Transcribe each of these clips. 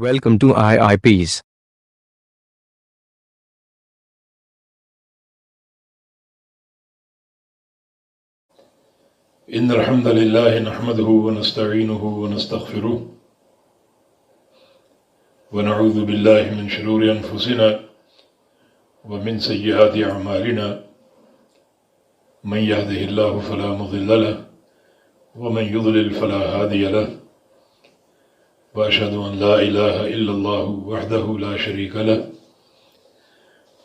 Welcome to IIPs. إن الحمد لله نحمده ونستعينه ونستغفره ونعوذ بالله من شرور أنفسنا ومن سيئات أعمالنا من يهده الله فلا مضل له ومن يضلل فلا هادي له وأشهد أن لا إله إلا الله وحده لا شريك له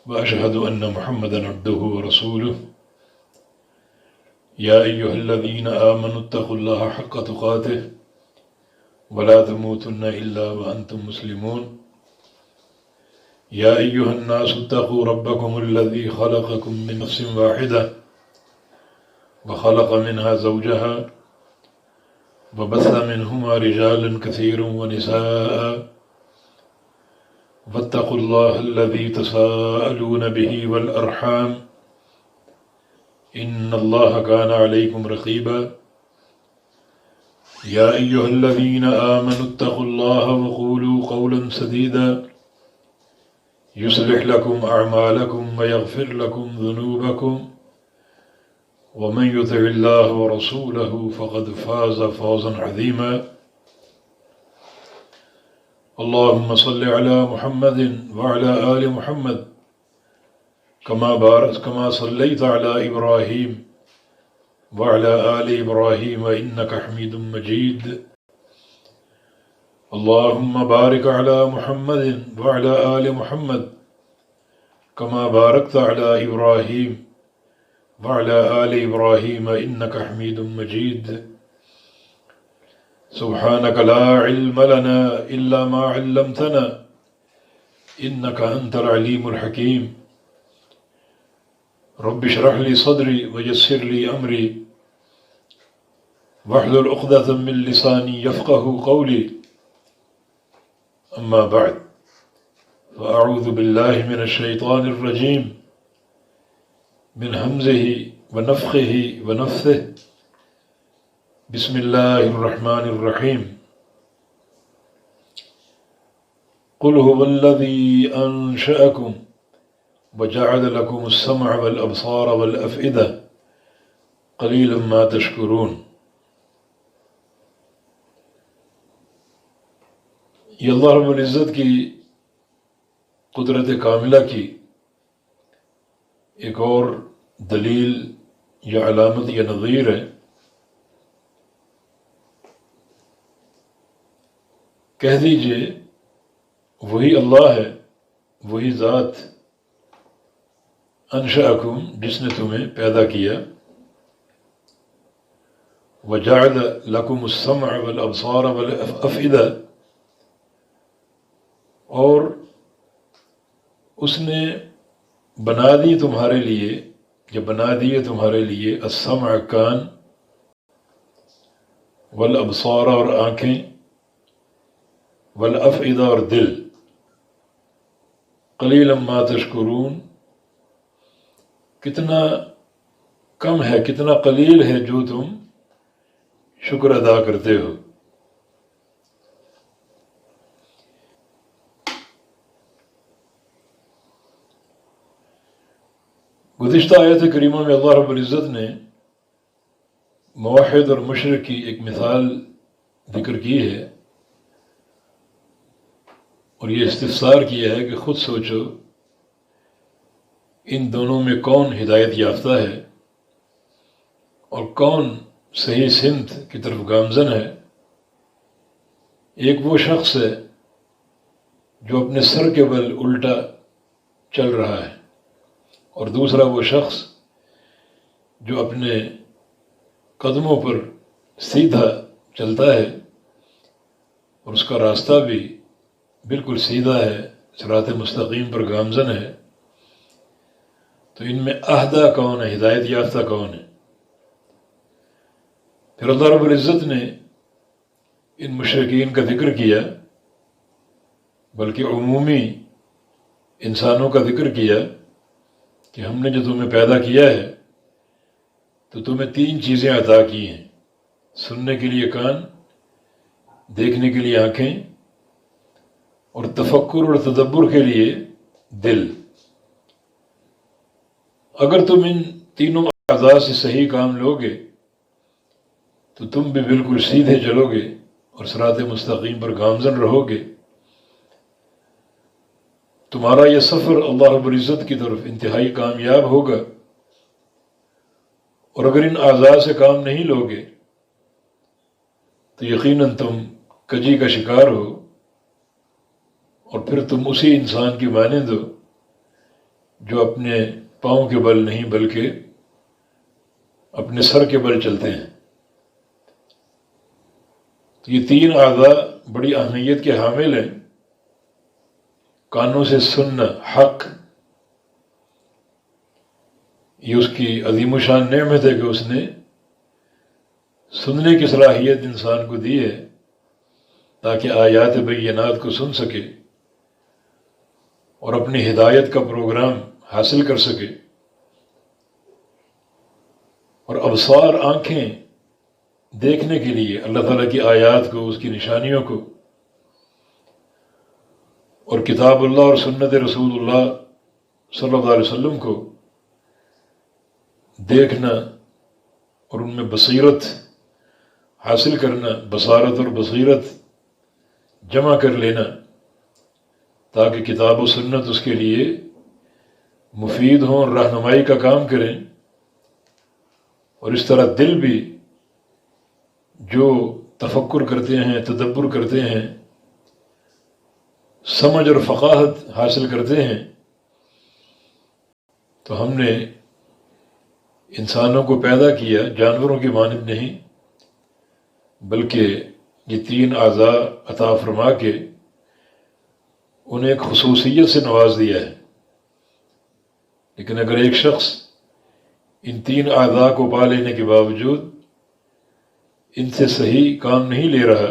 وأشهد أن محمدا عبده ورسوله يا أيها الذين آمنوا اتقوا الله حق تقاته ولا تموتن إلا وأنتم مسلمون يا أيها الناس اتقوا ربكم الذي خلقكم من نفس واحدة وخلق منها زوجها وبث منهما رجالا كثيرا ونساء واتقوا الله الذي تساءلون به والأرحام إن الله كان عليكم رقيبا يا أيها الذين آمنوا اتقوا الله وقولوا قولا سديدا يصلح لكم أعمالكم ويغفر لكم ذنوبكم ومن يطع الله ورسوله فقد فاز فوزا عظيما اللهم صل على محمد وعلى آل محمد كما صليت على إبراهيم وعلى آل إبراهيم إنك حميد مجيد اللهم بارك على محمد وعلى آل محمد كما باركت على إبراهيم وعلى آل إبراهيم إنك حميد مجيد سبحانك لا علم لنا إلا ما علمتنا إنك أنت العليم الحكيم رب اشرح لي صدري ويسر لي أمري واحلل عقدة من لساني يفقه قولي أما بعد فأعوذ بالله من الشيطان الرجيم من همزه ونفخه ونفثه بسم الله الرحمن الرحيم قل هو الذي أنشأكم وجعل لكم السمع والأبصار والأفئدة قليلا ما تشكرون. یہ اللہ رب العزت کی قدرت کاملہ کی ایک اور دلیل یا علامت یا نظیر ہے. کہہ دیجئے وہی اللہ ہے، وہی ذات انشأکم جس نے تمہیں پیدا کیا، وجعل لکم السمع والابصار والافئدہ، اور اس نے بنا دی تمہارے لیے یا بنا دیے تمہارے لیے السمع کان، والابصار اور آنکھیں، والافئدہ اور دل. قلیلا ما تشکرون، کتنا کم ہے، کتنا قلیل ہے جو تم شکر ادا کرتے ہو. گزشتہ آیت کریمہ میں اللہ رب العزت نے موحد اور مشرک کی ایک مثال ذکر کی ہے، اور یہ استفسار کیا ہے کہ خود سوچو ان دونوں میں کون ہدایت یافتہ ہے اور کون صحیح سمت کی طرف گامزن ہے. ایک وہ شخص ہے جو اپنے سر کے بل الٹا چل رہا ہے، اور دوسرا وہ شخص جو اپنے قدموں پر سیدھا چلتا ہے اور اس کا راستہ بھی بالکل سیدھا ہے، صراط مستقیم پر گامزن ہے. تو ان میں اہدیٰ کون ہے، ہدایت یافتہ کون ہے؟ پھر اللہ رب العزت نے ان مشرکین کا ذکر کیا، بلکہ عمومی انسانوں کا ذکر کیا کہ ہم نے جو تمہیں پیدا کیا ہے تو تمہیں 3 چیزیں عطا کی ہیں: سننے کے لیے کان، دیکھنے کے لیے آنکھیں اور تفکر اور تدبر کے لیے دل۔ اگر تم ان تینوں اعضاء سے صحیح کام لوگے تو تم بھی بالکل سیدھے چلو گے اور صراط مستقیم پر گامزن رہو گے۔ تمہارا یہ سفر اللہ رب العزت کی طرف انتہائی کامیاب ہوگا۔ اور اگر ان اعضاء سے کام نہیں لوگے تو یقیناً تم کجی کا شکار ہو، اور پھر تم اسی انسان کی مانند ہو جو اپنے پاؤں کے بل نہیں بلکہ اپنے سر کے بل چلتے ہیں۔ تو یہ تین اعضاء بڑی اہمیت کے حامل ہیں۔ کانوں سے سننا حق، یہ اس کی عظیم الشان نعمت ہے کہ اس نے سننے کی صلاحیت انسان کو دی ہے تاکہ آیات بینات کو سن سکے اور اپنی ہدایت کا پروگرام حاصل کر سکے۔ اور ابصار آنکھیں دیکھنے کے لیے اللہ تعالیٰ کی آیات کو، اس کی نشانیوں کو، اور کتاب اللہ اور سنت رسول اللہ صلی اللہ علیہ وسلم کو دیکھنا اور ان میں بصیرت حاصل کرنا، بصارت اور بصیرت جمع کر لینا تاکہ کتاب و سنت اس کے لیے مفید ہوں اور رہنمائی کا کام کریں۔ اور اس طرح دل بھی جو تفکر کرتے ہیں، تدبر کرتے ہیں، سمجھ اور فقاہت حاصل کرتے ہیں، تو ہم نے انسانوں کو پیدا کیا جانوروں کی مانند نہیں، بلکہ یہ تین اعضاء عطا فرما کے انہیں ایک خصوصیت سے نواز دیا ہے۔ لیکن اگر ایک شخص ان تین اعضاء کو پا لینے کے باوجود ان سے صحیح کام نہیں لے رہا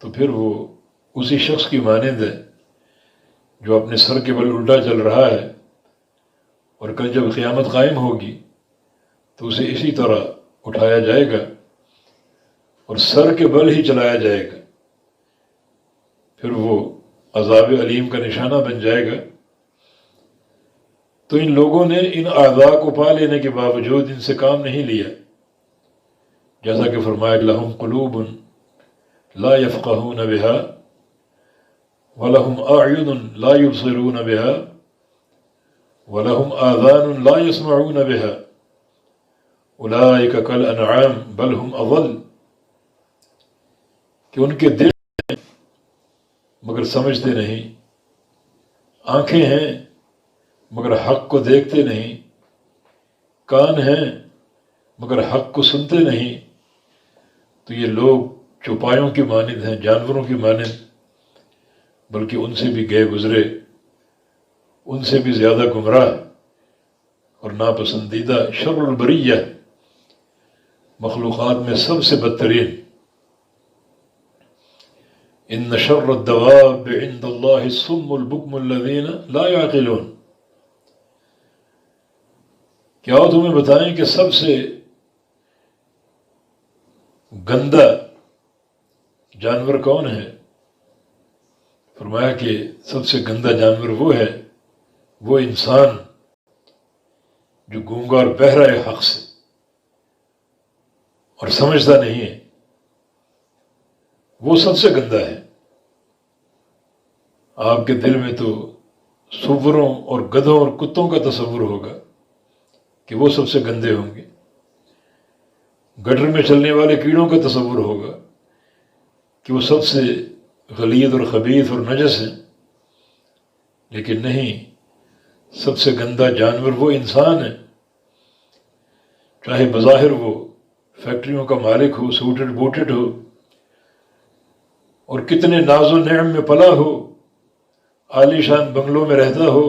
تو پھر وہ اسی شخص کی مانند ہے جو اپنے سر کے بل الٹا چل رہا ہے، اور کل جب قیامت قائم ہوگی تو اسے اسی طرح اٹھایا جائے گا اور سر کے بل ہی چلایا جائے گا، پھر وہ عذاب علیم کا نشانہ بن جائے گا۔ تو ان لوگوں نے ان اعضاء کو پا لینے کے باوجود ان سے کام نہیں لیا، جیسا کہ فرمایا لہم قلوب لا یفقہون بہا وَلَهُمْ أَعْيُنٌ لَا يُبْصِرُونَ بِهَا وَلَهُمْ آذَانٌ لَا يَسْمَعُونَ بِهَا أُولَئِكَ كَالْأَنْعَامِ بَلْ هُمْ أَضَلُّ، کہ ان کے دل ہیں مگر سمجھتے نہیں، آنکھیں ہیں مگر حق کو دیکھتے نہیں، کان ہیں مگر حق کو سنتے نہیں، تو یہ لوگ چوپایوں کی مانند ہیں، جانوروں کی مانند، بلکہ ان سے بھی گئے گزرے، ان سے بھی زیادہ گمراہ اور ناپسندیدہ، شر البریہ، مخلوقات میں سب سے بدترین۔ ان شر الدواب عند اللہ الصم البکم الذین لا یعقلون۔ کیا وہ تمہیں بتائیں کہ سب سے گندا جانور کون ہے؟ فرمایا کہ سب سے گندا جانور وہ ہے، وہ انسان جو گونگا اور بہرا ہے حق سے اور سمجھتا نہیں ہے، وہ سب سے گندا ہے۔ آپ کے دل میں تو سوروں اور گدھوں اور کتوں کا تصور ہوگا کہ وہ سب سے گندے ہوں گے، گٹر میں چلنے والے کیڑوں کا تصور ہوگا کہ وہ سب سے غلیظ اور خبیث اور نجس ہیں، لیکن نہیں، سب سے گندا جانور وہ انسان ہے، چاہے بظاہر وہ فیکٹریوں کا مالک ہو، سوٹڈ بوٹڈ ہو، اور کتنے ناز و نعم میں پلا ہو، عالی شان بنگلوں میں رہتا ہو،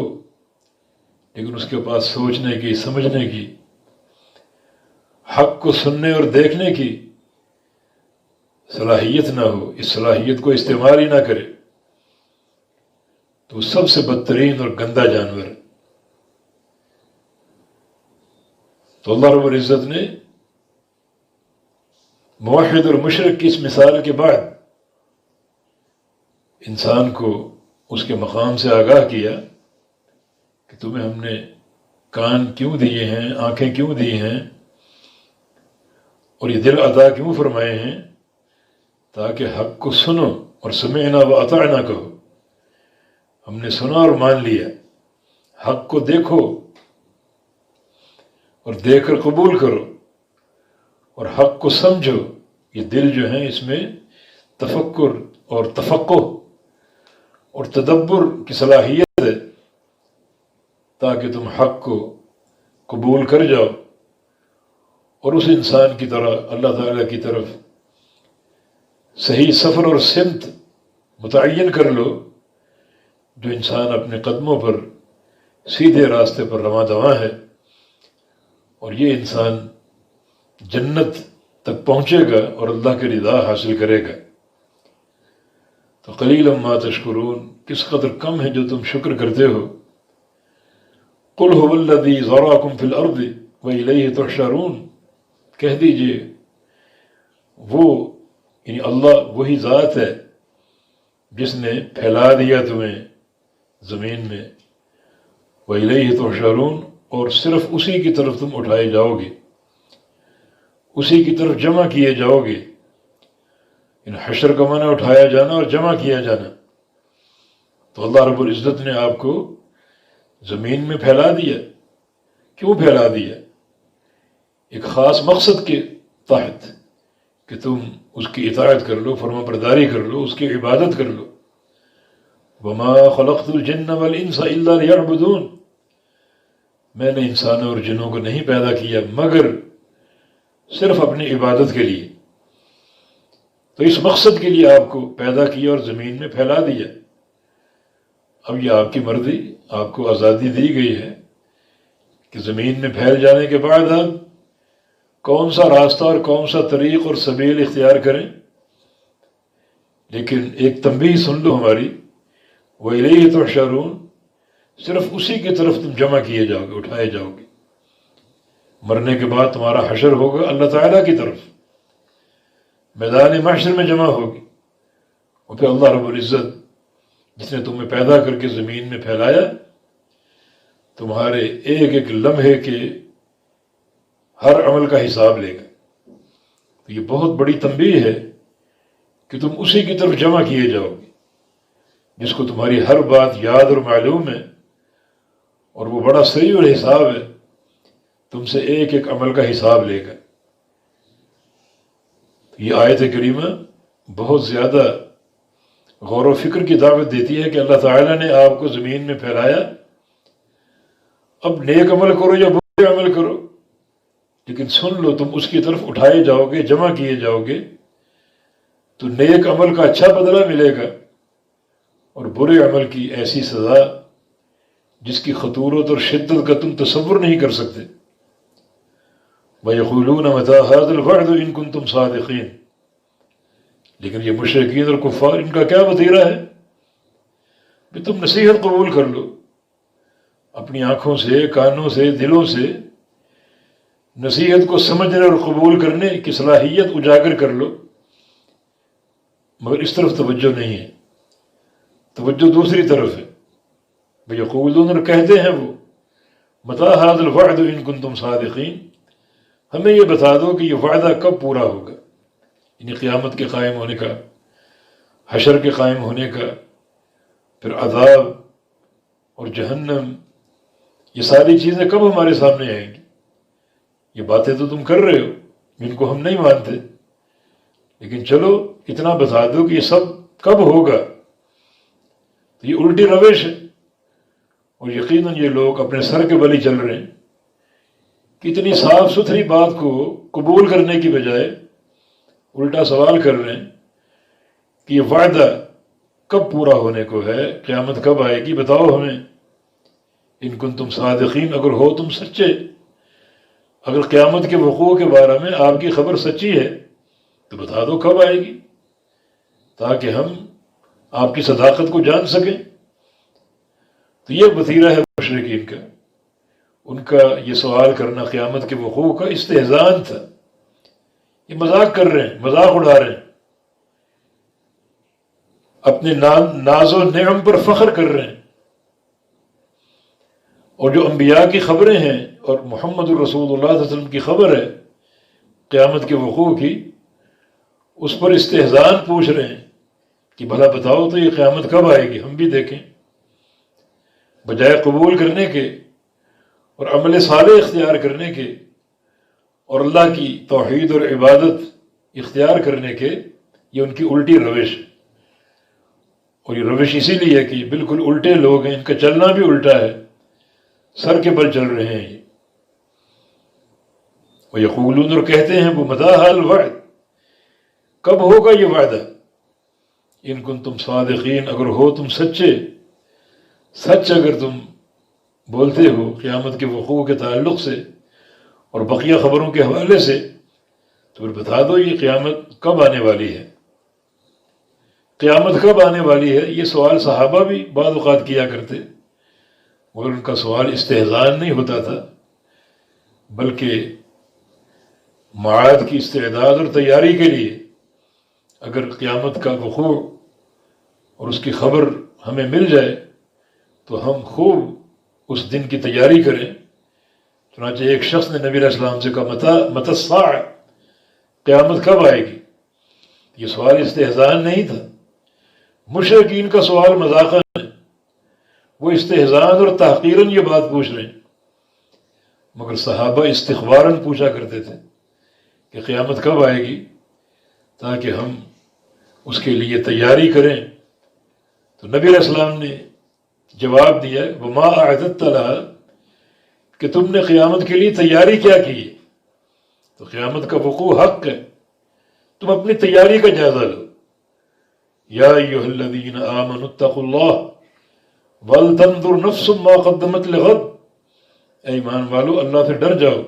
لیکن اس کے پاس سوچنے کی، سمجھنے کی، حق کو سننے اور دیکھنے کی صلاحیت نہ ہو، اس صلاحیت کو استعمال ہی نہ کرے، تو وہ سب سے بدترین اور گندا جانور ہے۔ تو اللہ رب العزت نے موحد اور مشرک کی اس مثال کے بعد انسان کو اس کے مقام سے آگاہ کیا کہ تمہیں ہم نے کان کیوں دیے ہیں، آنکھیں کیوں دی ہیں، اور یہ دل عطا کیوں فرمائے ہیں، تاکہ حق کو سنو اور سمعنا و اطعنا کہو۔ ہم نے سنا اور مان لیا، حق کو دیکھو اور دیکھ کر قبول کرو، اور حق کو سمجھو۔ یہ دل جو ہے اس میں تفکر اور تفقہ اور تدبر کی صلاحیت ہے، تاکہ تم حق کو قبول کر جاؤ اور اس انسان کی طرح اللہ تعالیٰ کی طرف صحیح سفر اور سمت متعین کر لو، جو انسان اپنے قدموں پر سیدھے راستے پر رواں دواں ہے، اور یہ انسان جنت تک پہنچے گا اور اللہ کی رضا حاصل کرے گا۔ تو قلیلا ما تشکرون، کس قدر کم ہے جو تم شکر کرتے ہو۔ قل هو الذی ذراکم فی الارض والیہ تحشرون، کہہ دیجئے وہ یعنی اللہ وہی ذات ہے جس نے پھیلا دیا تمہیں زمین میں، وَإِلَيْهِ تُحْشَرُونَ، اور صرف اسی کی طرف تم اٹھائے جاؤ گے، اسی کی طرف جمع کیے جاؤ گے۔ ان حشر کا معنی اٹھایا جانا اور جمع کیا جانا۔ تو اللہ رب العزت نے آپ کو زمین میں پھیلا دیا۔ کیوں پھیلا دیا؟ ایک خاص مقصد کے تحت کہ تم اس کی اطاعت کر لو، فرما برداری کر لو، اس کی عبادت کر لو۔ وما خلقت الجن والانس الا ليعبدون، میں نے انسانوں اور جنوں کو نہیں پیدا کیا مگر صرف اپنی عبادت کے لیے۔ تو اس مقصد کے لیے آپ کو پیدا کیا اور زمین میں پھیلا دیا۔ اب یہ آپ کی مرضی، آپ کو آزادی دی گئی ہے کہ زمین میں پھیل جانے کے بعد آپ کون سا راستہ اور کون سا طریق اور سبیل اختیار کریں۔ لیکن ایک تنبیہ سن لو ہماری، وَإِلَيْهِ تُحْشَرُونَ، صرف اسی کی طرف تم جمع کیے جاؤ گے، اٹھائے جاؤ گے۔ مرنے کے بعد تمہارا حشر ہوگا اللہ تعالیٰ کی طرف، میدان محشر میں جمع ہوگی، اور پھر اللہ رب العزت جس نے تمہیں پیدا کر کے زمین میں پھیلایا، تمہارے ایک ایک لمحے کے ہر عمل کا حساب لے گا۔ تو یہ بہت بڑی تنبیہ ہے کہ تم اسی کی طرف جمع کیے جاؤ گے جس کو تمہاری ہر بات یاد اور معلوم ہے، اور وہ بڑا صحیح اور حساب ہے، تم سے ایک ایک عمل کا حساب لے گا۔ یہ آیت کریمہ بہت زیادہ غور و فکر کی دعوت دیتی ہے کہ اللہ تعالیٰ نے آپ کو زمین میں پھیلایا، اب نیک عمل کرو یا برے عمل کرو، لیکن سن لو تم اس کی طرف اٹھائے جاؤ گے، جمع کیے جاؤ گے، تو نیک عمل کا اچھا بدلہ ملے گا، اور برے عمل کی ایسی سزا جس کی خطورت اور شدت کا تم تصور نہیں کر سکتے۔ وَيَقُولُونَ مَتَىٰ هَٰذَا الْوَعْدُ إِن كُنتُمْ صَادِقِينَ، لیکن یہ مشرکین اور کفار، ان کا کیا وتیرہ ہے کہ تم نصیحت قبول کر لو، اپنی آنکھوں سے، کانوں سے، دلوں سے نصیحت کو سمجھنے اور قبول کرنے کی صلاحیت اجاگر کر لو، مگر اس طرف توجہ نہیں ہے، توجہ دوسری طرف ہے۔ وَيَقُولُونَ، اور کہتے ہیں وہ، مَتَىٰ هَٰذَا الْوَعْدُ إِن كُنتُمْ صَادِقِينَ، ہمیں یہ بتا دو کہ یہ وعدہ کب پورا ہوگا، یعنی قیامت کے قائم ہونے کا، حشر کے قائم ہونے کا، پھر عذاب اور جہنم، یہ ساری چیزیں کب ہمارے سامنے آئیں گی؟ یہ باتیں تو تم کر رہے ہو جن کو ہم نہیں مانتے، لیکن چلو اتنا بتا دو کہ یہ سب کب ہوگا۔ تو یہ الٹی روش ہے، اور یقیناً یہ لوگ اپنے سر کے بل ہی چل رہے ہیں کہ اتنی صاف ستھری بات کو قبول کرنے کی بجائے الٹا سوال کر رہے ہیں کہ یہ وعدہ کب پورا ہونے کو ہے، قیامت کب آئے گی، بتاؤ ہمیں۔ ان کنتم صادقین، اگر ہو تم سچے، اگر قیامت کے وقوع کے بارے میں آپ کی خبر سچی ہے تو بتا دو کب آئے گی، تاکہ ہم آپ کی صداقت کو جان سکیں۔ تو یہ وتیرہ ہے مشرکین کا، ان کا یہ سوال کرنا قیامت کے وقوع کا استہزان تھا، یہ مذاق کر رہے ہیں، مذاق اڑا رہے ہیں۔ اپنے ناز و نعم پر فخر کر رہے ہیں، اور جو انبیاء کی خبریں ہیں اور محمد الرسول اللہ صلی اللہ علیہ وسلم کی خبر ہے قیامت کے وقوع کی، اس پر استہزان پوچھ رہے ہیں کہ بھلا بتاؤ تو یہ قیامت کب آئے گی، ہم بھی دیکھیں۔ بجائے قبول کرنے کے اور عمل صالح اختیار کرنے کے اور اللہ کی توحید اور عبادت اختیار کرنے کے، یہ ان کی الٹی روش ہے۔ اور یہ روش اسی لیے ہے کہ یہ بالکل الٹے لوگ ہیں، ان کا چلنا بھی الٹا ہے، سر کے بل چل رہے ہیں یہ۔ وَيَقُولُونَ، اور کہتے ہیں وہ، مَتَىٰ هَذَا الْوَعْدُ، کب ہوگا یہ وعدہ، ان کنتم صادقین، اگر ہو تم سچے، سچ اگر تم بولتے ہو قیامت کے وقوع کے تعلق سے اور بقیہ خبروں کے حوالے سے، تو پھر بتا دو یہ قیامت کب آنے والی ہے۔ قیامت کب آنے والی ہے، یہ سوال صحابہ بھی بعض اوقات کیا کرتے، مگر ان کا سوال استہزان نہیں ہوتا تھا، بلکہ معاد کی استعداد اور تیاری کے لیے اگر قیامت کا وقوع اور اس کی خبر ہمیں مل جائے تو ہم خوب اس دن کی تیاری کریں۔ چنانچہ ایک شخص نے نبی علیہ السلام سے کہا، متی الساعہ، قیامت کب آئے گی؟ یہ سوال استہزان نہیں تھا، مشرکین کا سوال مذاقاً ہے، وہ استہزان اور تحقیراً یہ بات پوچھ رہے ہیں، مگر صحابہ استخباراً پوچھا کرتے تھے کہ قیامت کب آئے گی تاکہ ہم اس کے لیے تیاری کریں۔ تو نبی علیہ السلام نے جواب دیا، وَمَا أَعْدَدتَّ لَهَا، کہ تم نے قیامت کے لیے تیاری کیا کی ہے؟ تو قیامت کا وقوع حق ہے، تم اپنی تیاری کا جائزہ لو۔ یا ایھا الذین آمنوا اتقوا اللہ ولتنظر نفس ما قدمت لغد، اے ایمان والو اللہ سے ڈر جاؤ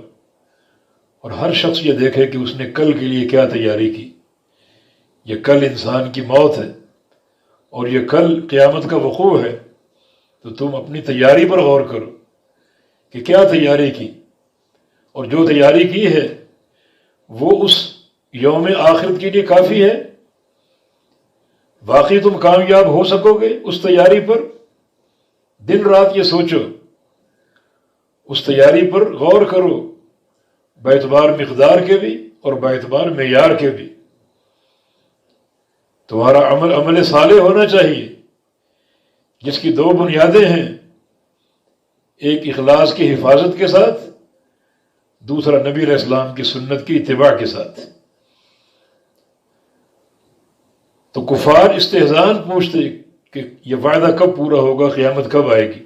اور ہر شخص یہ دیکھے کہ اس نے کل کے لیے کیا تیاری کی۔ یہ کل انسان کی موت ہے اور یہ کل قیامت کا وقوع ہے، تو تم اپنی تیاری پر غور کرو کہ کیا تیاری کی، اور جو تیاری کی ہے وہ اس یوم آخرت کے لیے کافی ہے؟ واقعی تم کامیاب ہو سکو گے اس تیاری پر؟ دن رات یہ سوچو، اس تیاری پر غور کرو، باعتبار مقدار کے بھی اور باعتبار معیار کے بھی۔ تمہارا عمل صالح ہونا چاہیے جس کی دو بنیادیں ہیں، ایک اخلاص کی حفاظت کے ساتھ، دوسرا نبی علیہ السلام کی سنت کی اتباع کے ساتھ۔ تو کفار استہزان پوچھتے کہ یہ وعدہ کب پورا ہوگا، قیامت کب آئے گی؟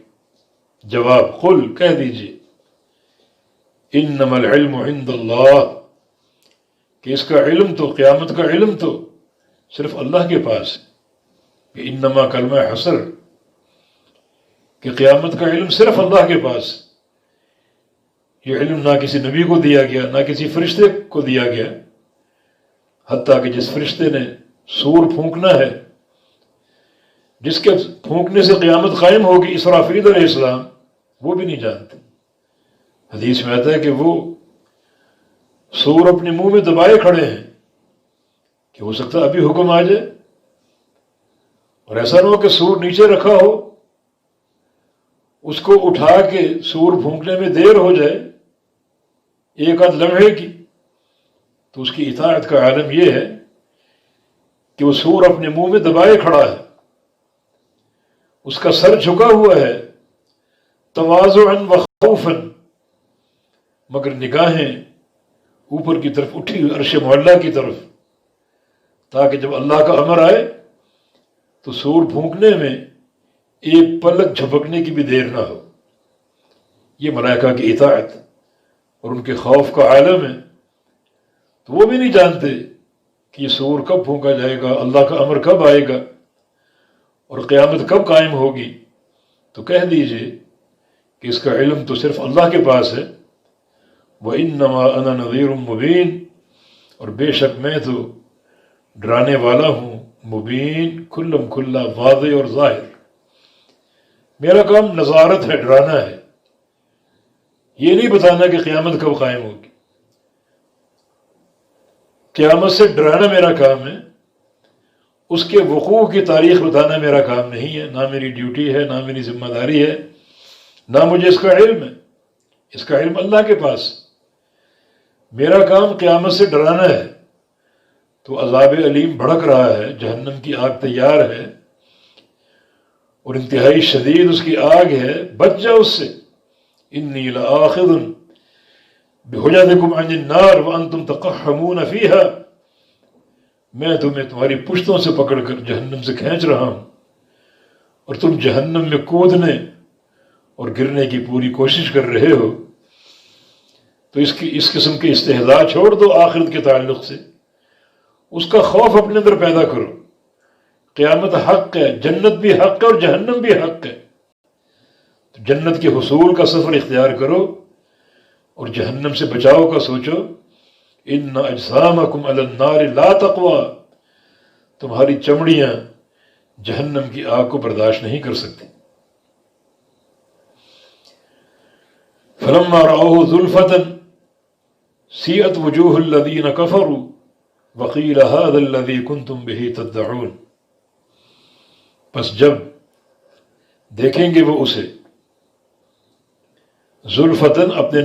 جواب، قل، کہہ دیجئے، انما العلم عند اللہ، کہ اس کا علم تو، قیامت کا علم تو صرف اللہ کے پاس ہے۔ کہ انما کلمہ حصر، کہ قیامت کا علم صرف اللہ کے پاس، یہ علم نہ کسی نبی کو دیا گیا نہ کسی فرشتے کو دیا گیا، حتیٰ کہ جس فرشتے نے سور پھونکنا ہے، جس کے پھونکنے سے قیامت قائم ہوگی، اسرافیل علیہ السلام، وہ بھی نہیں جانتے۔ حدیث میں آتا ہے کہ وہ سور اپنے منہ میں دبائے کھڑے ہیں کہ ہو سکتا ہے ابھی حکم آ جائے، اور ایسا نہ ہو کہ سور نیچے رکھا ہو، اس کو اٹھا کے سور پھونکنے میں دیر ہو جائے ایک آدھ لمحے کی، تو اس کی اطاعت کا عالم یہ ہے کہ وہ سور اپنے منہ میں دبائے کھڑا ہے، اس کا سر جھکا ہوا ہے، تواضعا و خوفا، مگر نگاہیں اوپر کی طرف اٹھی ہوئی عرش معلیٰ کی طرف، تاکہ جب اللہ کا امر آئے تو سور پھونکنے میں ایک پلک جھپکنے کی بھی دیر نہ ہو۔ یہ ملائکہ کی اطاعت اور ان کے خوف کا عالم ہے۔ تو وہ بھی نہیں جانتے کہ یہ سور کب پھونکا جائے گا، اللہ کا امر کب آئے گا اور قیامت کب قائم ہوگی۔ تو کہہ دیجئے کہ اس کا علم تو صرف اللہ کے پاس ہے۔ وَإِنَّمَا أَنَا نَذِيرٌ مُبِينٌ، اور بے شک میں تو ڈرانے والا ہوں، مبین، کھلم کھلا، واضح اور ظاہر۔ میرا کام نظارت ہے، ڈرانا ہے، یہ نہیں بتانا کہ قیامت کب قائم ہوگی۔ قیامت سے ڈرانا میرا کام ہے، اس کے وقوع کی تاریخ بتانا میرا کام نہیں ہے، نہ میری ڈیوٹی ہے، نہ میری ذمہ داری ہے، نہ مجھے اس کا علم ہے۔ اس کا علم اللہ کے پاس۔ میرا کام قیامت سے ڈرانا ہے۔ تو عذاب علیم بھڑک رہا ہے، جہنم کی آگ تیار ہے اور انتہائی شدید اس کی آگ ہے، بچ جاؤ اس سے۔ انی لآخذ بحجزکم عن النار وانتم تقحمون فیہا، میں تمہیں تمہاری پشتوں سے پکڑ کر جہنم سے کھینچ رہا ہوں اور تم جہنم میں کودنے اور گرنے کی پوری کوشش کر رہے ہو۔ تو اس قسم کے استہزاء چھوڑ دو آخرت کے تعلق سے، اس کا خوف اپنے اندر پیدا کرو۔ قیامت حق ہے، جنت بھی حق ہے اور جہنم بھی حق ہے۔ تو جنت کے حصول کا سفر اختیار کرو اور جہنم سے بچاؤ کا سوچو۔ ان اجسامکم علی النار لا تقوی، تمہاری چمڑیاں جہنم کی آگ کو برداشت نہیں کر سکتی۔ فلما رأوه زلفة سیئت وجوہ الذین کفروا وقیل هذا الذی کنتم به تدعون، پس جب دیکھیں گے وہ اسے زلفتاً اپنے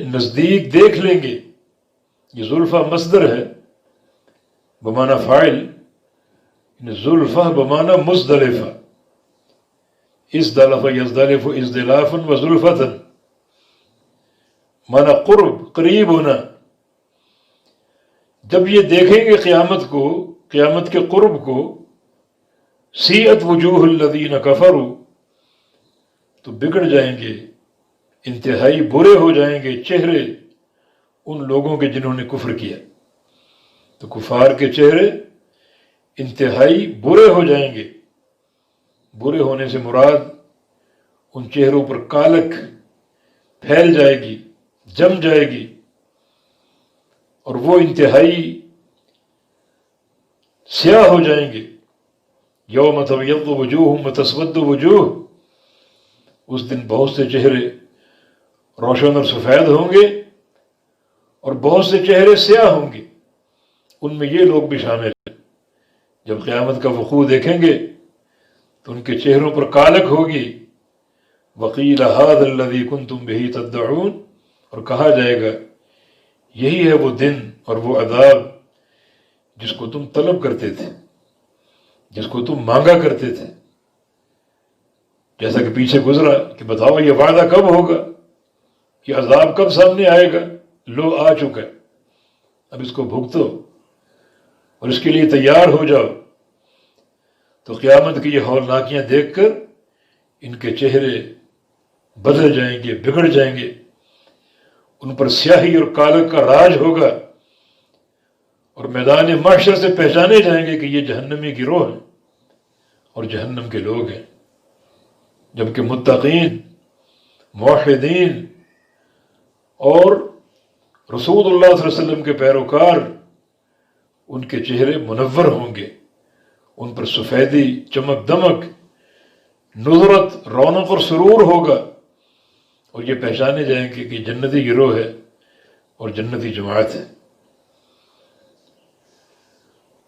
نزدیک دیکھ لیں گے۔ یہ زلفہ مصدر ہے بمعنی فاعل، زلفہ بمعنی مزدلفہ، ازدلف یزدلف ازدلافا وزلفتاً، معنی قرب، قریب ہونا۔ جب یہ دیکھیں گے قیامت کو، قیامت کے قرب کو، سیئت وجوہ الذین کفروا، تو بگڑ جائیں گے، انتہائی برے ہو جائیں گے چہرے ان لوگوں کے جنہوں نے کفر کیا۔ تو کفار کے چہرے انتہائی برے ہو جائیں گے۔ برے ہونے سے مراد ان چہروں پر کالک پھیل جائے گی، جم جائے گی، اور وہ انتہائی سیاہ ہو جائیں گے۔ یوم تبیض وجوہ وتسود وجوہ، اس دن بہت سے چہرے روشن اور سفید ہوں گے اور بہت سے چہرے سیاہ ہوں گے۔ ان میں یہ لوگ بھی شامل ہیں۔ جب قیامت کا وقوع دیکھیں گے تو ان کے چہروں پر کالک ہوگی۔ وقیل ھذا الذی کنتم بہ تدعون، اور کہا جائے گا یہی ہے وہ دن اور وہ عذاب جس کو تم طلب کرتے تھے، جس کو تم مانگا کرتے تھے۔ جیسا کہ پیچھے گزرا کہ بتاؤ یہ وعدہ کب ہوگا، یہ عذاب کب سامنے آئے گا؟ لو آ چکا ہے، اب اس کو بھگتو اور اس کے لیے تیار ہو جاؤ۔ تو قیامت کی یہ ہولناکیاں دیکھ کر ان کے چہرے بدل جائیں گے، بگڑ جائیں گے، ان پر سیاہی اور کالک کا راج ہوگا، اور میدان محشر سے پہچانے جائیں گے کہ یہ جہنمی گروہ ہیں اور جہنم کے لوگ ہیں۔ جبکہ متقین، موحدین اور رسول اللہ صلی اللہ علیہ وسلم کے پیروکار، ان کے چہرے منور ہوں گے، ان پر سفیدی، چمک دمک، نظرت، رونق اور سرور ہوگا، اور یہ پہچانے جائیں گے کہ جنتی گروہ ہے اور جنتی جماعت ہے۔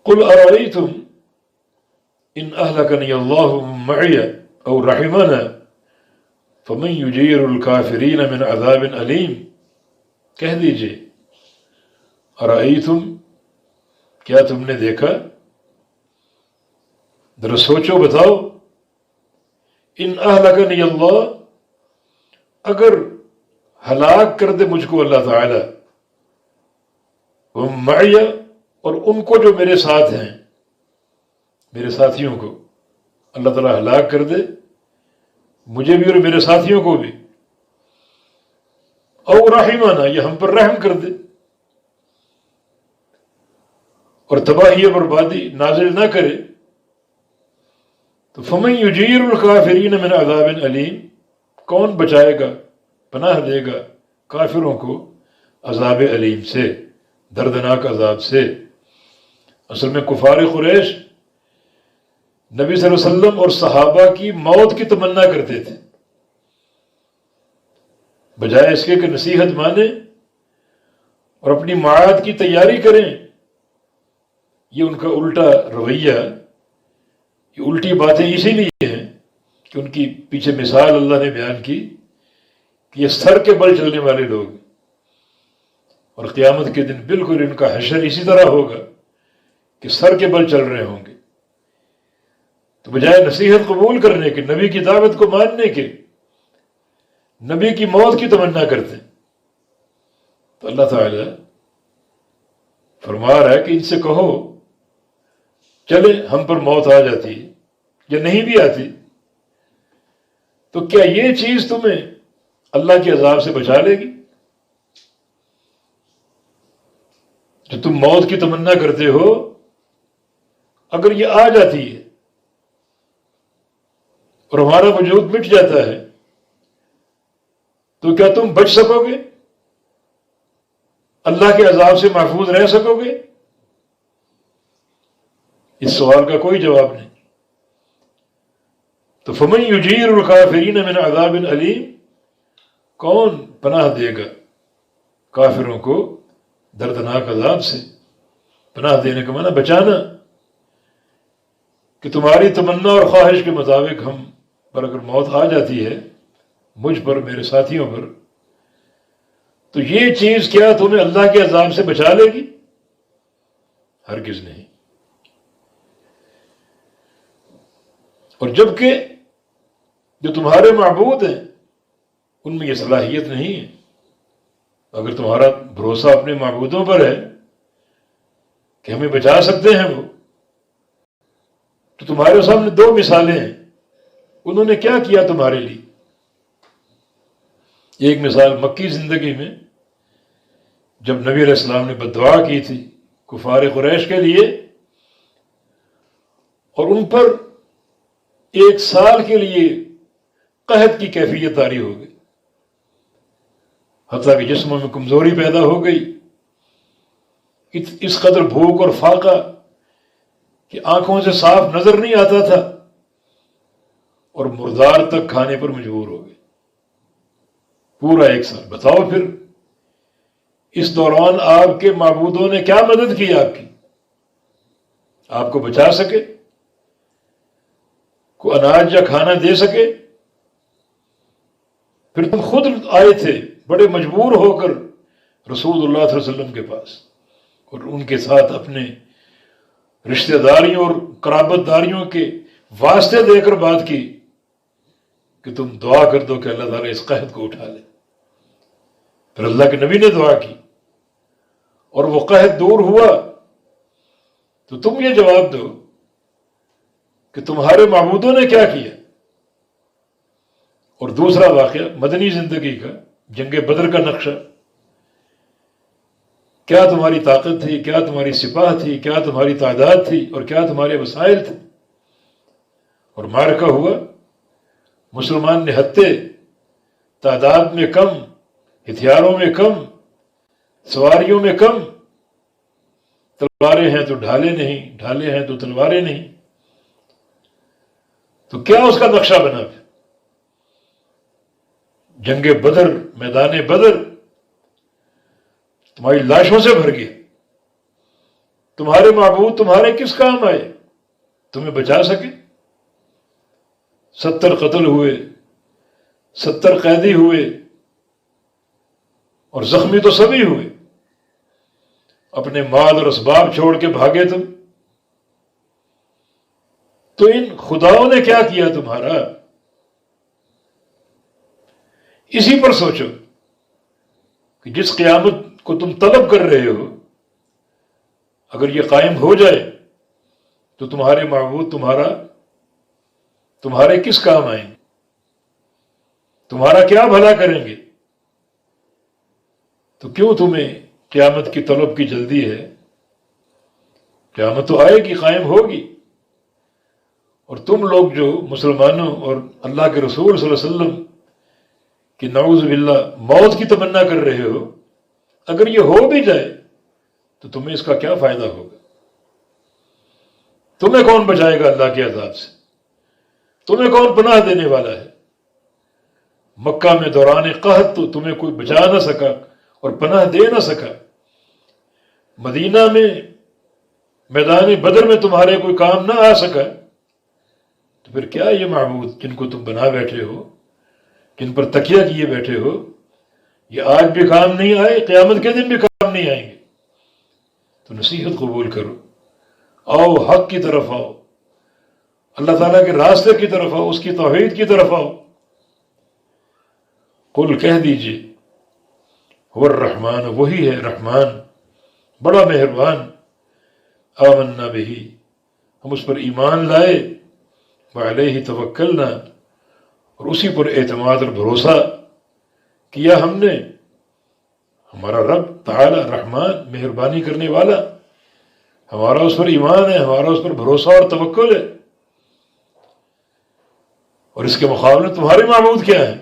قل ارأیتم ان اہلکنی اللہ من معی او رحمنا فمن یجیر الکافرین من عذاب علیم، کہہ دیجئے ارأیتم، کیا تم نے دیکھا، ذرا سوچو بتاؤ، ان اہلکنی اللہ، اگر ہلاک کر دے مجھ کو اللہ تعالی، ومن معی، اور ان کو جو میرے ساتھ ہیں، میرے ساتھیوں کو اللہ تعالیٰ ہلاک کر دے، مجھے بھی اور میرے ساتھیوں کو بھی، او رحمنا، یہ ہم پر رحم کر دے اور تباہی و بربادی نازل نہ کرے، تو فمن یجیر الکافرین من عذاب علیم، کون بچائے گا، پناہ دے گا کافروں کو عذاب علیم سے، دردناک عذاب سے۔ اصل میں کفار قریش نبی صلی اللہ علیہ وسلم اور صحابہ کی موت کی تمنا کرتے تھے، بجائے اس کے کہ نصیحت مانیں اور اپنی معاد کی تیاری کریں یہ ان کا الٹا رویہ، یہ الٹی باتیں اسی لیے ہیں کہ ان کی پیچھے مثال اللہ نے بیان کی کہ یہ سر کے بل چلنے والے لوگ ہیں، اور قیامت کے دن بالکل ان کا حشر اسی طرح ہوگا کہ سر کے بل چل رہے ہوں گے۔ تو بجائے نصیحت قبول کرنے کے، نبی کی دعوت کو ماننے کے، نبی کی موت کی تمنا کرتے ہیں۔ تو اللہ تعالی فرما رہا ہے کہ ان سے کہو چلے ہم پر موت آ جاتی ہے یا نہیں بھی آتی تو کیا یہ چیز تمہیں اللہ کے عذاب سے بچا لے گی؟ جو تم موت کی تمنا کرتے ہو، اگر یہ آ جاتی ہے اور ہمارا وجود مٹ جاتا ہے تو کیا تم بچ سکو گے؟ اللہ کے عذاب سے محفوظ رہ سکو گے؟ اس سوال کا کوئی جواب نہیں۔ تو فمن یجیر الکافرین من عذاب علیم، کون پناہ دے گا کافروں کو دردناک عذاب سے؟ پناہ دینے کا معنی بچانا، کہ تمہاری تمنا اور خواہش کے مطابق ہم پر اگر موت آ جاتی ہے، مجھ پر، میرے ساتھیوں پر، تو یہ چیز کیا تمہیں اللہ کے عذاب سے بچا لے گی؟ ہرگز نہیں۔ اور جبکہ جو تمہارے معبود ہیں ان میں یہ صلاحیت نہیں ہے۔ اگر تمہارا بھروسہ اپنے معبودوں پر ہے کہ ہمیں بچا سکتے ہیں وہ، تو تمہارے سامنے دو مثالیں ہیں، انہوں نے کیا کیا تمہارے لیے۔ ایک مثال مکی زندگی میں، جب نبی علیہ السلام نے بد دعا کی تھی کفار قریش کے لیے، اور ان پر 1 سال کے لیے قحط کی کیفیت طاری ہو گئی، حتیٰ کہ جسموں میں کمزوری پیدا ہو گئی، اس قدر بھوک اور فاقہ کہ آنکھوں سے صاف نظر نہیں آتا تھا، اور مردار تک کھانے پر مجبور ہو گئے پورا 1 سال۔ بتاؤ پھر اس دوران آپ کے معبودوں نے کیا مدد کی آپ کی؟ آپ کو بچا سکے؟ کو اناج یا کھانا دے سکے؟ پھر تم خود آئے تھے بڑے مجبور ہو کر رسول اللہ صلی اللہ علیہ وسلم کے پاس، اور ان کے ساتھ اپنے رشتہ داریوں اور قرابت داریوں کے واسطے دے کر بات کی کہ تم دعا کر دو کہ اللہ تعالیٰ اس قحط کو اٹھا لے۔ پھر اللہ کے نبی نے دعا کی اور وہ قحط دور ہوا، تو تم یہ جواب دو کہ تمہارے معبودوں نے کیا کیا۔ اور دوسرا واقعہ مدنی زندگی کا، جنگ بدر کا نقشہ، کیا تمہاری طاقت تھی، کیا تمہاری سپاہ تھی، کیا تمہاری تعداد تھی، اور کیا تمہارے وسائل تھے؟ اور معرکہ ہوا، مسلمان نہتے، تعداد میں کم، ہتھیاروں میں کم، سواریوں میں کم، تلواریں ہیں تو ڈھالے نہیں، ڈھالے ہیں تو تلواریں نہیں۔ تو کیا اس کا نقشہ بنا پھر؟ جنگ بدر، میدان بدر تمہاری لاشوں سے بھر گیا۔ تمہارے معبود تمہارے کس کام آئے؟ تمہیں بچا سکے؟ 70 قتل ہوئے، 70 قیدی ہوئے، اور زخمی تو سبھی ہوئے، اپنے مال اور اسباب چھوڑ کے بھاگے تم۔ تو ان خداؤں نے کیا کیا تمہارا؟ اسی پر سوچو کہ جس قیامت کو تم طلب کر رہے ہو، اگر یہ قائم ہو جائے تو تمہارے معبود تمہارے کس کام آئیں گے؟ تمہارا کیا بھلا کریں گے؟ تو کیوں تمہیں قیامت کی طلب کی جلدی ہے؟ قیامت تو آئے گی، قائم ہوگی، اور تم لوگ جو مسلمانوں اور اللہ کے رسول صلی اللہ علیہ وسلم کہ نعوذ باللہ موت کی تمنا کر رہے ہو، اگر یہ ہو بھی جائے تو تمہیں اس کا کیا فائدہ ہوگا؟ تمہیں کون بچائے گا اللہ کے عذاب سے؟ تمہیں کون پناہ دینے والا ہے؟ مکہ میں دوران قحط تو تمہیں کوئی بچا نہ سکا اور پناہ دے نہ سکا۔ مدینہ میں میدان بدر میں تمہارے کوئی کام نہ آ سکا، تو پھر کیا یہ معبود جن کو تم بنا بیٹھے ہو، جن پر تکیہ کیے بیٹھے ہو، یہ آج بھی کام نہیں آئے، قیامت کے دن بھی کام نہیں آئیں گے؟ تو نصیحت قبول کرو، آؤ حق کی طرف آؤ، اللہ تعالیٰ کے راستے کی طرف آؤ، اس کی توحید کی طرف آؤ۔ قل کہہ دیجئے، هو الرحمن، وہی ہے رحمان، بڑا مہربان، آمنا بہی، ہم اس پر ایمان لائے، وعلیہ توکلنا، اور اسی پر اعتماد اور بھروسہ کیا ہم نے۔ ہمارا رب تعالی رحمان، مہربانی کرنے والا، ہمارا اس پر ایمان ہے، ہمارا اس پر بھروسہ اور توکل ہے۔ اور اس کے مقابلے تمہارے معبود کیا ہیں؟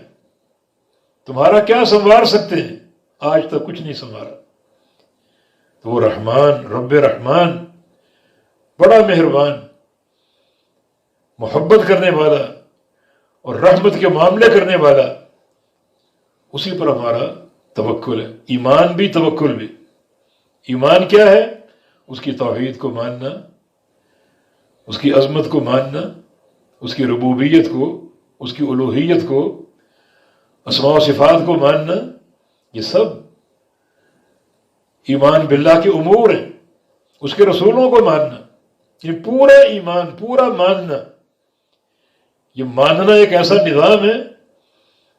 تمہارا کیا سنوار سکتے ہیں؟ آج تک کچھ نہیں سنوارا۔ تو وہ رحمان، رب رحمان، بڑا مہربان، محبت کرنے والا اور رحمت کے معاملے کرنے والا، اسی پر ہمارا توکل ہے، ایمان بھی توکل بھی۔ ایمان کیا ہے؟ اس کی توحید کو ماننا، اس کی عظمت کو ماننا، اس کی ربوبیت کو، اس کی الوہیت کو، اسماء و صفات کو ماننا، یہ سب ایمان باللہ کے امور ہیں۔ اس کے رسولوں کو ماننا، یہ پورا ایمان، پورا ماننا۔ یہ ماننا ایک ایسا نظام ہے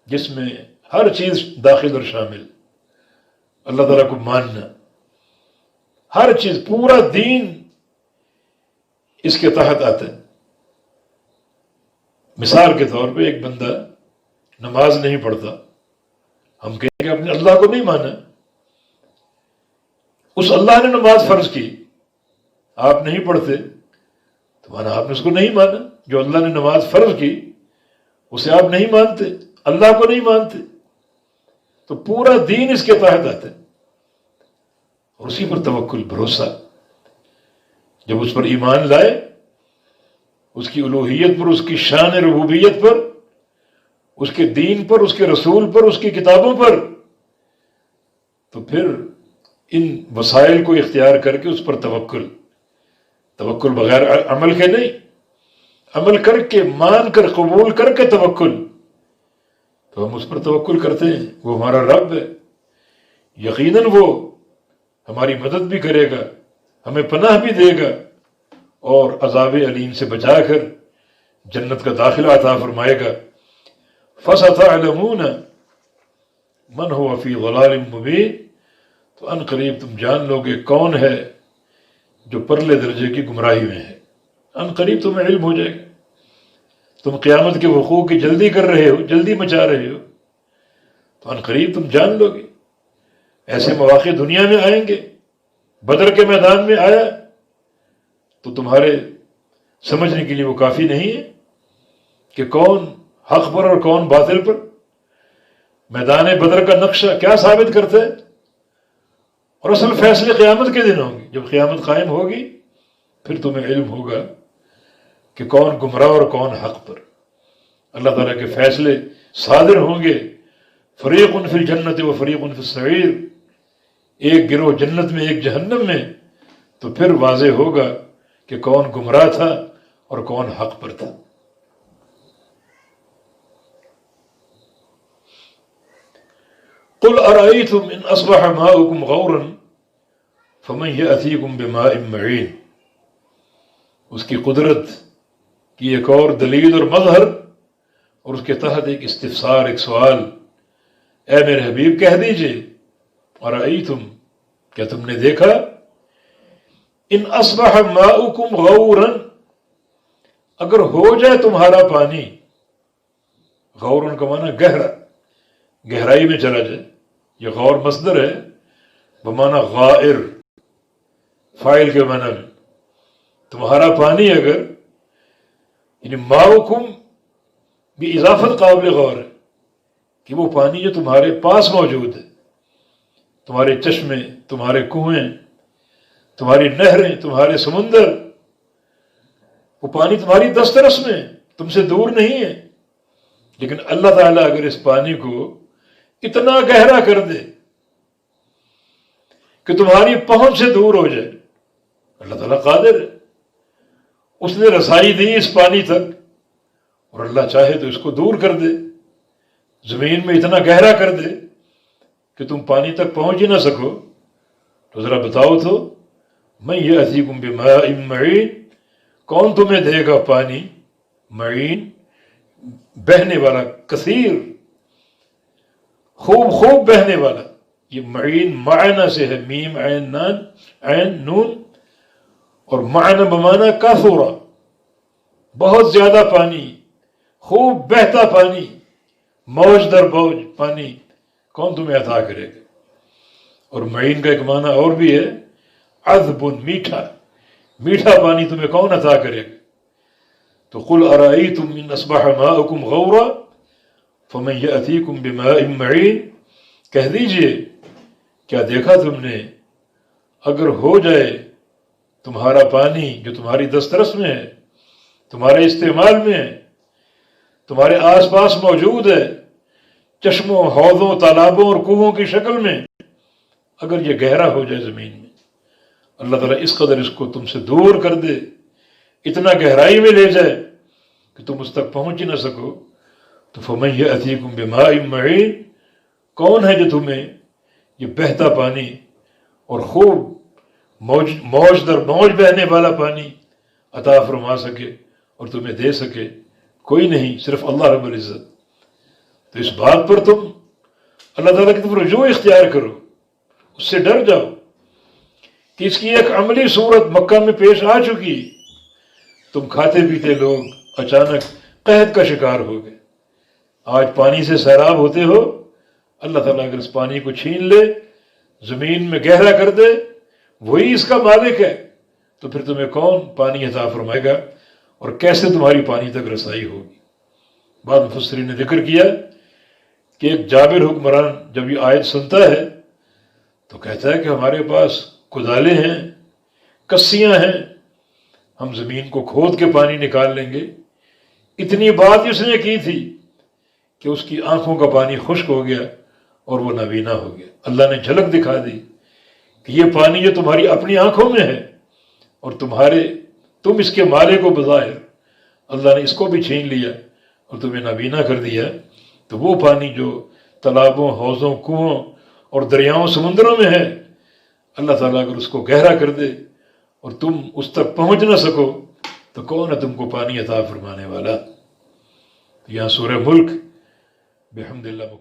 جس میں ہر چیز داخل اور شامل۔ اللہ تعالیٰ کو ماننا، ہر چیز، پورا دین اس کے تحت آتا ہے۔ مثال کے طور پہ ایک بندہ نماز نہیں پڑھتا، ہم کہیں گے اپنے اللہ کو نہیں مانا۔ اس اللہ نے نماز فرض کی، آپ نہیں پڑھتے تو مانا آپ نے اس کو نہیں مانا۔ جو اللہ نے نماز فرض کی اسے آپ نہیں مانتے، اللہ کو نہیں مانتے۔ تو پورا دین اس کے تحت آتا ہے، اور اسی پر توکل، بھروسہ۔ جب اس پر ایمان لائے، اس کی الوہیت پر، اس کی شان ربوبیت پر، اس کے دین پر، اس کے رسول پر، اس کی کتابوں پر، تو پھر ان وسائل کو اختیار کر کے اس پر توکل بغیر عمل کے نہیں، عمل کر کے، مان کر، قبول کر کے توکل، تو ہم اس پر توکل کرتے ہیں۔ وہ ہمارا رب ہے، یقیناً وہ ہماری مدد بھی کرے گا، ہمیں پناہ بھی دے گا، اور عذاب علیم سے بچا کر جنت کا داخلہ عطا فرمائے گا۔ فَسَتَعْلَمُونَ مَنْ هُوَ فِي ضَلَالٍ مُبِينٍ، تو ان قریب تم جان لو گے کون ہے جو پرلے درجے کی گمراہی میں ہے۔ ان قریب تمہیں علم ہو جائے گا۔ تم قیامت کے وقوع کی جلدی کر رہے ہو، جلدی مچا رہے ہو، تو ان قریب تم جان لو گے۔ ایسے مواقع دنیا میں آئیں گے، بدر کے میدان میں آیا تو تمہارے سمجھنے کے لیے وہ کافی نہیں ہے کہ کون حق پر اور کون باطل پر۔ میدان بدر کا نقشہ کیا ثابت کرتا ہے؟ اور اصل فیصلے قیامت کے دن ہوں گے۔ جب قیامت قائم ہوگی پھر تمہیں علم ہوگا کہ کون گمراہ اور کون حق پر۔ اللہ تعالیٰ کے فیصلے صادر ہوں گے، فریق فی الجنت و فریق فی السعیر، ایک گروہ جنت میں، ایک جہنم میں، تو پھر واضح ہوگا کہ کون گمراہ تھا اور کون حق پر تھا۔ قل ارأيتم ان اصبح ماؤكم غورا فمن يأتيكم بماء معين، اس کی قدرت کی ایک اور دلیل اور مظہر، اور اس کے تحت ایک استفسار، ایک سوال۔ اے میرے حبیب کہہ دیجئے، ارأیتم، کیا تم نے دیکھا، ان اصبح ماؤکم غورا، اگر ہو جائے تمہارا پانی، غورن کا معنی گہرا، گہرائی میں چلا جائے، یہ غور مصدر ہے بمعنی غائر، فاعل کے معنی میں۔ تمہارا پانی اگر، یعنی ماؤکم بھی اضافت قابل غور ہے کہ وہ پانی جو تمہارے پاس موجود ہے، تمہارے چشمے، تمہارے کنویں، تمہاری نہریں، تمہارے سمندر، وہ پانی تمہاری دسترس میں، تم سے دور نہیں ہے۔ لیکن اللہ تعالیٰ اگر اس پانی کو اتنا گہرا کر دے کہ تمہاری پہنچ سے دور ہو جائے، اللہ تعالیٰ قادر ہے، اس نے رسائی دی اس پانی تک، اور اللہ چاہے تو اس کو دور کر دے، زمین میں اتنا گہرا کر دے کہ تم پانی تک پہنچ ہی نہ سکو۔ تو ذرا بتاؤ تو، من یأتیکم بماء معین، کون تمہیں دے گا پانی معین، بہنے والا، کثیر، خوب خوب بہنے والا۔ یہ معین معنی سے ہے، میم عین نان عین نون، اور معنی بمعنی کثورا، بہت زیادہ پانی، خوب بہتا پانی، موج در موج پانی کون تمہیں عطا کرے گا؟ اور معین کا ایک معنی اور بھی ہے، عذب، میٹھا، میٹھا پانی تمہیں کون عطا کرے گا؟ تو قل ارأیتم ان اصبح ماؤکم غورا فمن یأتیکم بماء معین، کہہ دیجئے کیا دیکھا تم نے اگر ہو جائے تمہارا پانی جو تمہاری دسترس میں ہے، تمہارے استعمال میں ہے، تمہارے آس پاس موجود ہے، چشموں، حوضوں، تالابوں اور کنووں کی شکل میں، اگر یہ گہرا ہو جائے زمین میں، اللہ تعالیٰ اس قدر اس کو تم سے دور کر دے، اتنا گہرائی میں لے جائے کہ تم اس تک پہنچ ہی نہ سکو، تو فَمَن یأتیکم بماء معین، کون ہے جو تمہیں یہ بہتا پانی اور خوب موج در موج بہنے والا پانی عطا فرما سکے اور تمہیں دے سکے؟ کوئی نہیں، صرف اللہ رب العزت۔ تو اس بات پر تم اللہ تعالیٰ کی طرف رجوع اختیار کرو، اس سے ڈر جاؤ کہ اس کی ایک عملی صورت مکہ میں پیش آ چکی، تم کھاتے پیتے لوگ اچانک قحط کا شکار ہو گئے، آج پانی سے سیراب ہوتے ہو، اللہ تعالیٰ اگر اس پانی کو چھین لے، زمین میں گہرا کر دے، وہی اس کا مالک ہے، تو پھر تمہیں کون پانی عطا فرمائے گا اور کیسے تمہاری پانی تک رسائی ہوگی؟ بعد مفسرین نے ذکر کیا کہ ایک جابر حکمران جب یہ آیت سنتا ہے تو کہتا ہے کہ ہمارے پاس کدالیں ہیں، کسیاں ہیں، ہم زمین کو کھود کے پانی نکال لیں گے۔ اتنی بات اس نے کی تھی کہ اس کی آنکھوں کا پانی خشک ہو گیا اور وہ نابینا ہو گیا۔ اللہ نے جھلک دکھا دی کہ یہ پانی جو تمہاری اپنی آنکھوں میں ہے اور تم اس کے مالک کو بظاہر اللہ نے اس کو بھی چھین لیا اور تمہیں نابینا کر دیا، تو وہ پانی جو تالابوں، حوضوں، کنووں اور دریاؤں، سمندروں میں ہے، اللہ تعالیٰ اگر اس کو گہرا کر دے اور تم اس تک پہنچ نہ سکو تو کون ہے تم کو پانی عطا فرمانے والا؟ یہاں سورہ ملک بحمد اللہ